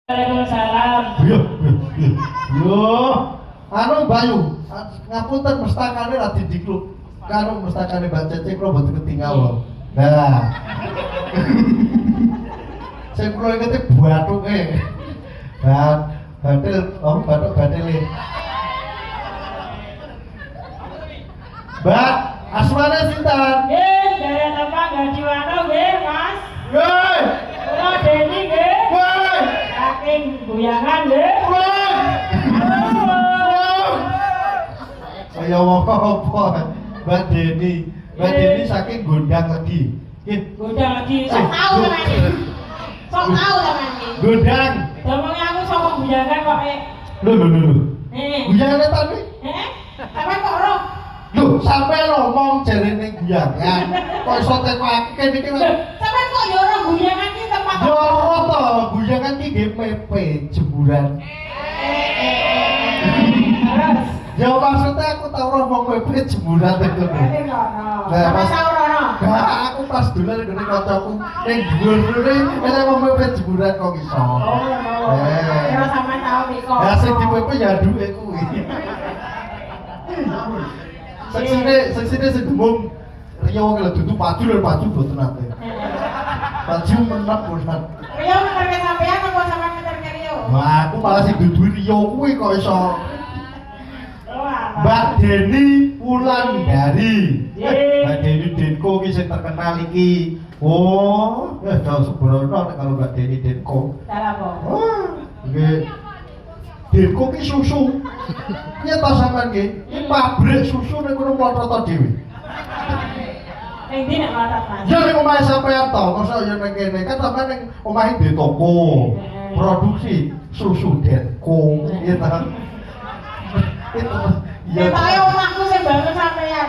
Waalaikumsalam. Yo, anu Bayu, ngapunten mestakane ra didikluk. Karo mestakane Mbak Cece kula mboten ketinggal. Nah. Sing kula ingete bathuke. Batil, bathuk batile. Mbak, asmane sinten? Nggih, dari apa Gadiwano nggih, Mas. Nggih. Kula Deni nggih. Nggih. Saking Buyangan nggih. Kaya wong apa? Mbak Deni. Mbak Deni saking Gondang lagi. Nggih. Gondang lagi. Sok tau sampeyan. Sok tau sampeyan. Gondang. Domongnya aku sama Buyangan kok Lho. Heeh. Guyane tadi. Heeh. Sampeyan kok ora? Lho, sampe ngomong jarene guyangan. Kok iso teko akeh iki. Sampeyan kok ya ora Buyangan iki tempat Yo ora to, guyangan iki nggih PP jemuran. Terus. Ya maksudnya aku tau ora ngomong PP jemuran itu. Ini Nah, kono. Mas. Sama ora? Nah, aku pas dolan ngene kancaku ning dhuwur rene ana ngomong PP jemuran kok iso. Kira sampean tau miko. Ya sing di PP ya duwe kuwi. Seksine sing demung riyo lho dudu paju mboten nate. Paju menep bosan. Rio ngerti sampean apa sampean ngerti Rio? Wah, aku malah sing dudu riyo kuwi kok iso. Mbak Deni Wulandari. Mbak Deni Denko iki sing terkenal iki. Oh, jauh sebrono nek kalau Mbak Deni Denko. Dalam apa? Wah, nggih. Denko ki susu. Iya ta sampean nggih? Iki pabrik susu ning kono mlotho dhewe. Ndi nek marat Mas? Ya ning omahe sampean to, masa ya ning kene kan sampean ning omahe di toko. Produksi susu Denko. Iya ta. Ya tae omahku sing bangun sampean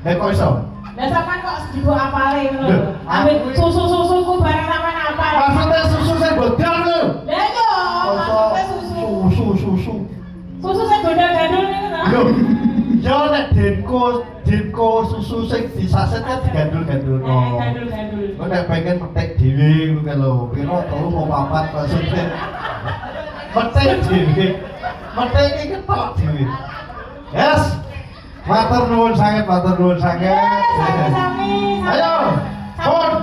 Mas. Kok iso? Lah sampean kok digo apale ngono lho. Lho, Ambek susu-susuku bareng sampean apal. Maksudnya susu sing bodol lho. Lah yo, maksudnya susu. Susu. Susu sing gondal-gandul niku ta? Lho, ya nek Denko susu sing disaset kan digandul-gandulno. Gandul-gandul. Kok nek pengen metek dhewe ngono lho, kira 3 mau 4 maksudnya. Metek dhewe. Metek iki ketok dhewe. Yes. Matur nuwun sanget. Sami-sami. Ayo.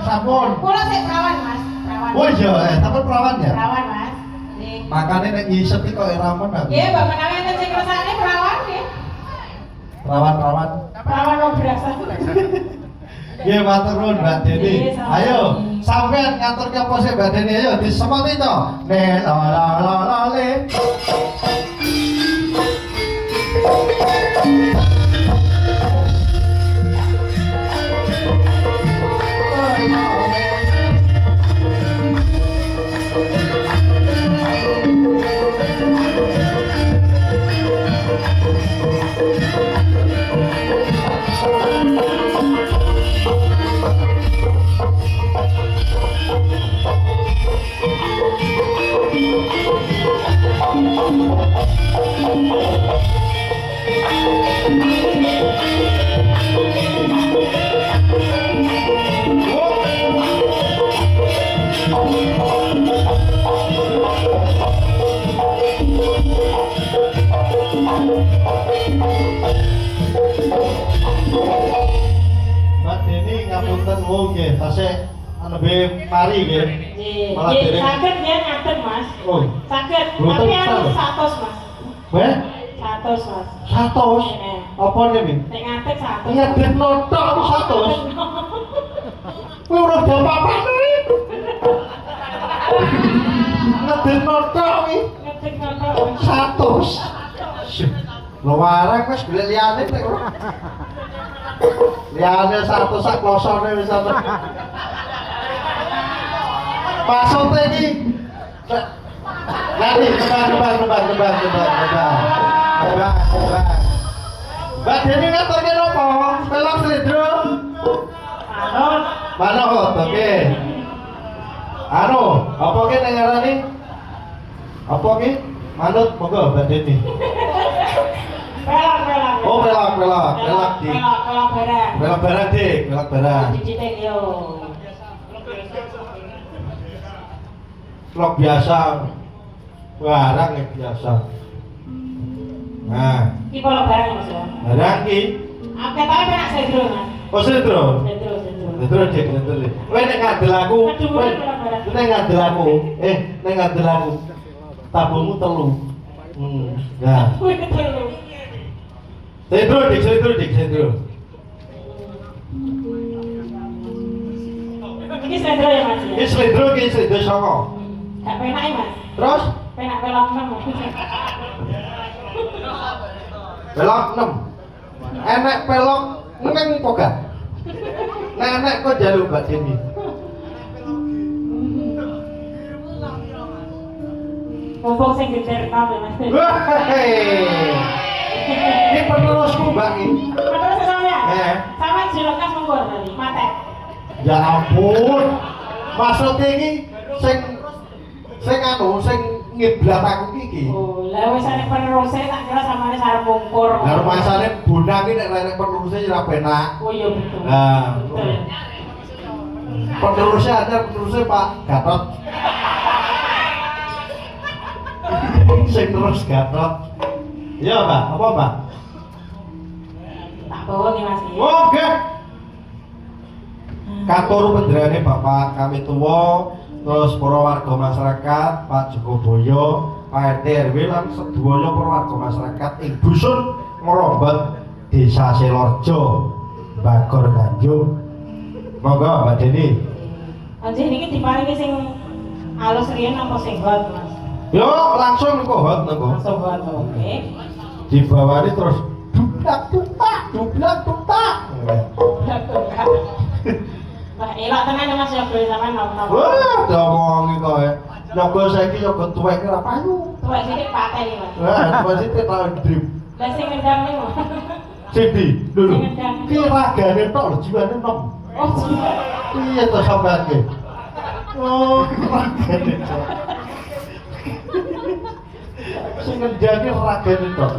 Sampun. Kula sik perawan Mas, perawan. Oh iya, sampean perawan ya? Perawan Mas. Nggih. Makane nek ngisep iki kok ora men aku. Nggih, Mbak menawi enten sing kersane perawan nggih. Perawan. Perawan kok berasa. Nggih, matur nuwun Mbak Deni. Nggih, sami. Ayo, sampean ngaturke apa sih Mbak Deni? Ayo disemoti to. Ne la le. Mbak Deni ngapunten nggih, tasih nembe mari nggih. Malah Nggih, dereng. saged nggih ngaten Mas. Oh, Saged, Boten tapi anu salah. 100 Mas. weh, 100 Mas. 100. Heeh. Apa niki? Nek ngaten 100. Iya, den notok 100. Kuwi ora ada apa-apane. Ngeden notok iki Ngecek notok. 100. Lho wareng wis golek liyane nek ora. Liyane 100 sak klosone wis ana. Maksudnya ini nanti kembang. Mbak Deni ngaturke napa? Melok slidro. Manut. Mana kok, oke. Anu, apa ki ning ngarani? Apa ki? Manut monggo Mbak Deni. Pelak. Oh, pelak di. Pelak barang. Pelak barang. Dicitik yo. vlog biasa. Barang ya biasa. Nah, Iki pola barang Mas ya. barang ki. Apa tahu penak sendro Mas. Oh, sentro. Sendro. Sentro cek sentro. Kowe nek ngandel aku, kowe nek ngandel aku, nek ngandel aku. Tabungmu telu. Nah. Kuwi ketelu. Sentro. Iki sendro ya Mas. Ki sentro saka. Gak penak ya Mas. Terus Penak pelok nang. pelok 6. Enek pelok neng apa gak? Nenek kok jaluk Mbak Deni. Mumpung sing geder kamu ya Mas. Ini penerusku Mbak ini. Terus sampean? Eh. Sampean jilokas monggo tadi, mate. Ya ampun. Maksudnya ini sing ngiblat aku iki. Oh, lah wis arep penerusé tak kira sampean arep mungkur. Lah rumasane bonang iki nek penerusnya ora penak. Oh iya betul. Nah, Betul. penerusnya Pak Gatot. Sing terus Gatot. Iya, Mbak. Apa, Mbak? Tak bawa nih Mas. Oke. Katur penderane Bapak kami tuwa, terus para warga masyarakat, Pak Jogoboyo, Pak RT RW lan sedaya para warga masyarakat ing dusun Ngrombot, Desa Selorjo, Bagor Tanjung. Monggo Mbak Deni. Anjir niki diparingi sing alus riyen apa sing hot Mas? Yo langsung kok hot niku. Langsung hot. Oke. Dibawani terus dublak tutak. Wah, elok tenan Mas yo sampean nom-nom. Wah, domongi kok ya. Nyogo saiki nyogo tuwek ora payu. Tuwek sithik pateni Mas. Wah, masih tau drip. Lah sing ngendang niku. Sindi, dulu. Sing ngendang. Ki ragane tok lho, jiwane nom. Oh, jiwa. Iya to sampean ki. Oh, ragane tok. Sing ngendani ragane tok.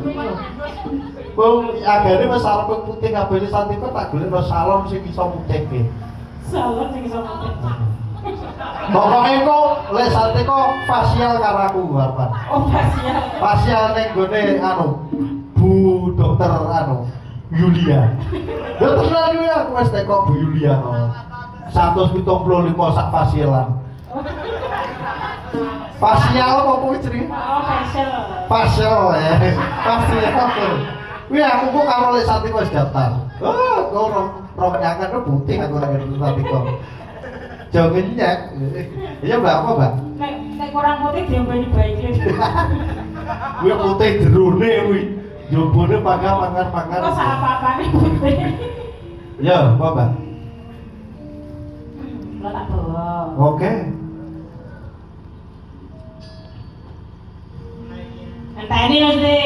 Wong agane wis arepe putih kabeh santipe tak golekno salon sing iso mutihke. Salon sing iso mati. Pokoknya kok lek sate kok facial karo aku Harpan. Oh, facial. Facial ning gone Bu Dokter Yulia. Ya tenan yo aku wis teko Bu Yulia. 175 sak facialan. Facial apa kuwi jenenge? Oh, facial. Facial ya. Facial. Wih aku kok karo lek sate kok wis daftar. Oh, kok rong nyangan putih aku lagi sate kok. Jangan nyek. Iya Mbak, apa Mbak? Nek kurang putih diombeni baik. Wih putih jerone wih. Jombone mangan. Kok sak apa-apane putih. Ya, apa Mbak? Lo tak bawa. Oke. Enteni mesti.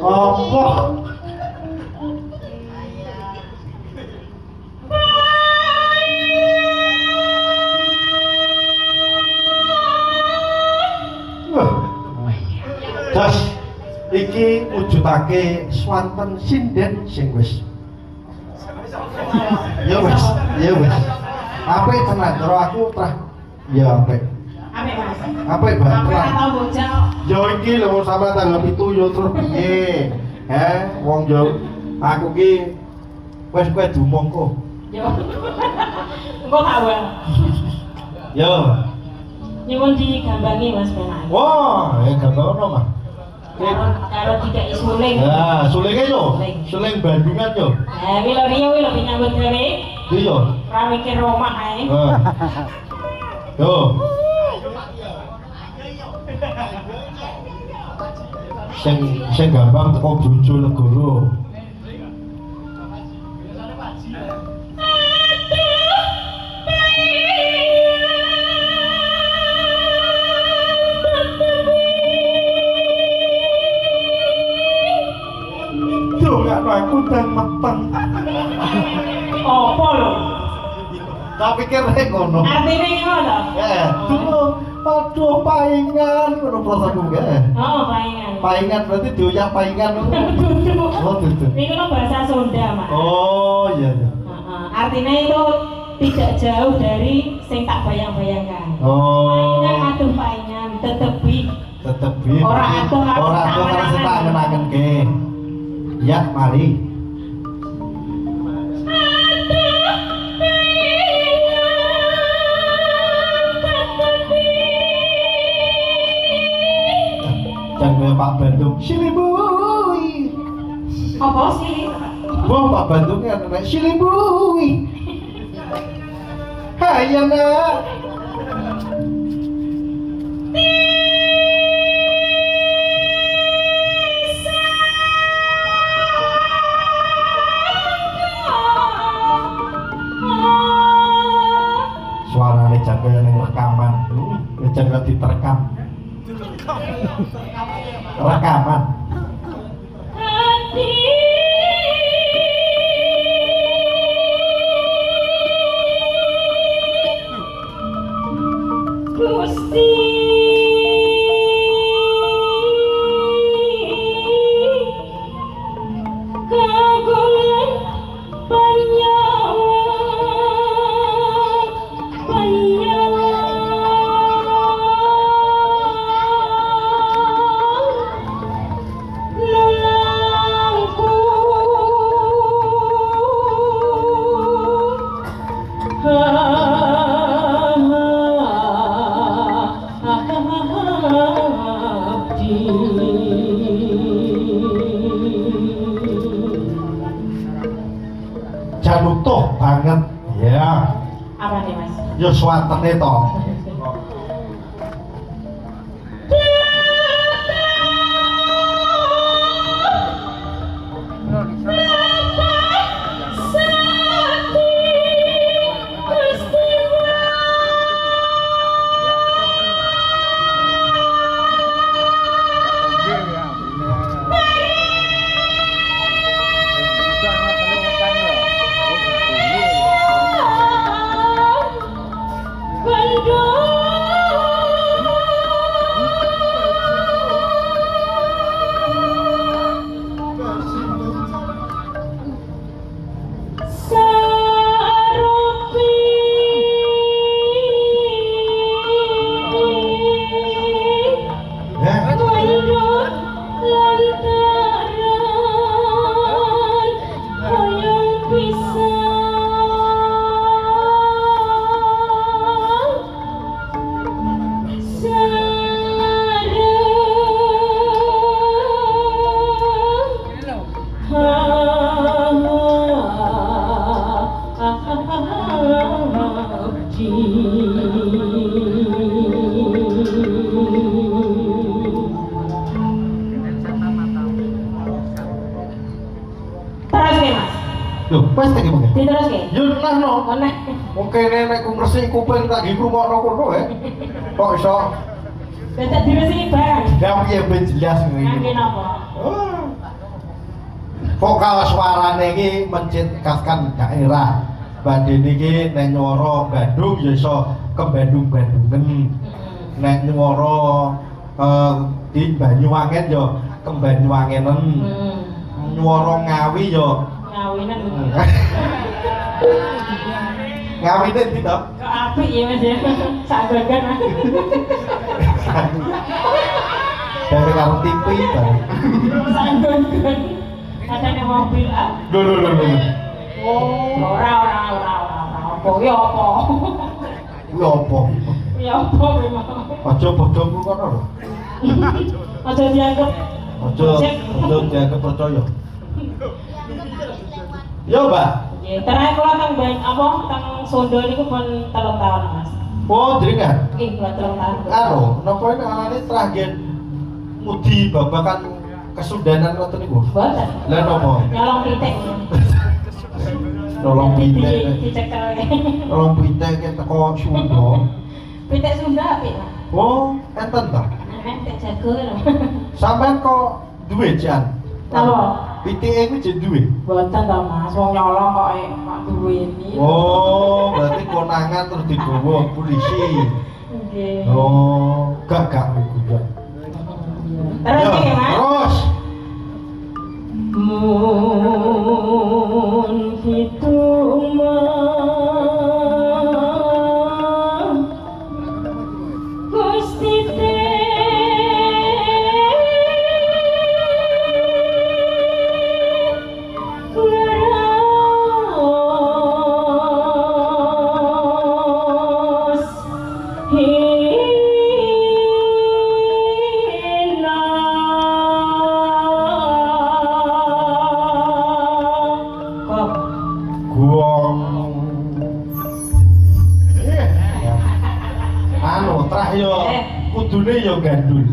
Apa? Jas iki wujudake swanten sinden sing wis. Ya wis. Apik tenan karo aku trah. Ya apik. Apik Mas. Apik banget. Apik tau bocah. Yo iki lho sampe tanggal 7 yo terus piye? Wong yo aku ki wis kowe dumongko. Yo. Engko tak wae. Yo. Nyuwun digambangi Mas penak. Wah, gambar ono mah. Karo tidak suling. Ya, sulinge yo. Suling Bandungan yo. Wi lho nyambut gawe. Iya. Ora mikir omah ae. Yo. Sing gampang teko Bojonegoro. Aku dan matang. Apa lho? Tak pikir rek ngono. Artine ngono. Dulu aduh paingan ngono prasaku nggih. Oh, paingan. Paingan berarti dioyak paingan. Oh, gitu. Ini kan bahasa Sunda, Mas. Oh, iya. Artinya itu tidak jauh dari sing tak bayang-bayangkan. Oh. Paingan aduh paingan tetepi. Tetepi. Ora atuh harus tak angen-angen ke. Ya, mari. Jangan Pak Bandung, Silibui. Apa sih? Wah, Pak Bandungnya anak Silibui. Hai anak. Suaranya jago yang rekaman, jago diterekam. Rekaman. Gusti kagungan Janutuh banget, ya. apa nih mas? Yo swatene to. Loh, wes tak gimana? Diteruske. Yo nah no. Oleh. Oke nek ku ngresik kuping tak gi krungokno kono Kok iso? Dadak diresiki barang. Ya piye ben jelas Nangge ngene. napa? Vokal suarane iki menciptakan daerah. Badhe niki nek nyuara Bandung ya iso ke Bandung-Bandungen. Nek nyuara di Banyuwangen ya ke Banyuwangenen. Nyuara Ngawi ya Ngawinen. Ngawinen ndi to? Kok apik ya Mas ya. Sabagan. Dari karo TV bareng. Sabagan. Katanya mobil ah. Lho. Oh, ora. Apa ya apa? Kuwi apa? Ya apa memang. Aja bodho ku kono lho. Aja dianggap. Aja dianggap percaya. Yo, Mbak. Nggih, terakhir kula teng apa teng Sondo niku pun 3 tahun, Mas. Oh, jenengan. Nggih, kula 3 tahun. Anu, napa ini terakhir mudi babakan kesundanan ngoten niku? Boten. Lah napa? Nyolong pitik. Nolong pitik. Dicekel. Nolong pitik ke teko Sunda. Pitik Sunda apik, Mas. Oh, enten ta? Pitik jago lho. Sampeyan kok duwe jan? Napa? Pitike kuwi jen duwe. Boten to, Mas. Wong nyolong kok duweni. Oh, berarti konangan terus digawa polisi. Nggih. Oh, gak kuwi. Terus Ya, iki, Mas. terus. Mun hitung Guong. Anu trah yo kudune yo gandul.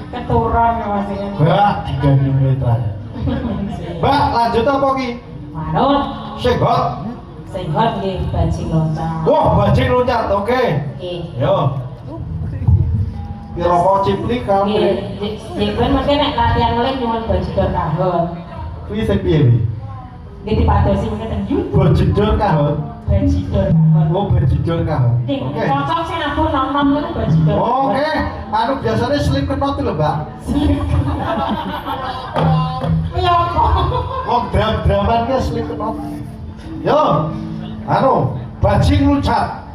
Keturun maksudnya. Mbak digandule trah. Mbak lanjut apa ki? Manut. Sing hot. Sing hot nggih bajing loncat. Wah, bajing loncat. Oke. Nggih. Yo. Kira apa ciplik kamu? Nggih, ben mesti nek latihan ngeling nyuwun bajidor kahon. Kuwi sing piye wi? Nggih dipadosi mungkin teng YouTube. Bajidor kahon. Bajidor kahon. Oh, bajidor kahon. Nggih, Oke. cocok sing aku nom-nom niku bajidor. Oke. Anu biasanya slip knot lho, Mbak. Ya apa? Wong dram-draman ki slip knot. Yo. Anu, bajing loncat.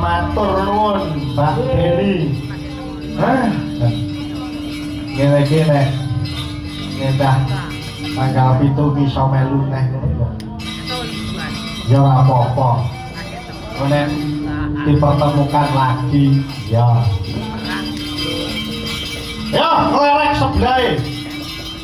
Matur nuwun Mbak Deli. Hah? Gene-gene. Ngendah tanggal 7 iso melu neh ngono. Ya ora apa-apa. Nek dipertemukan lagi ya. Ya, kelerek sebelahe.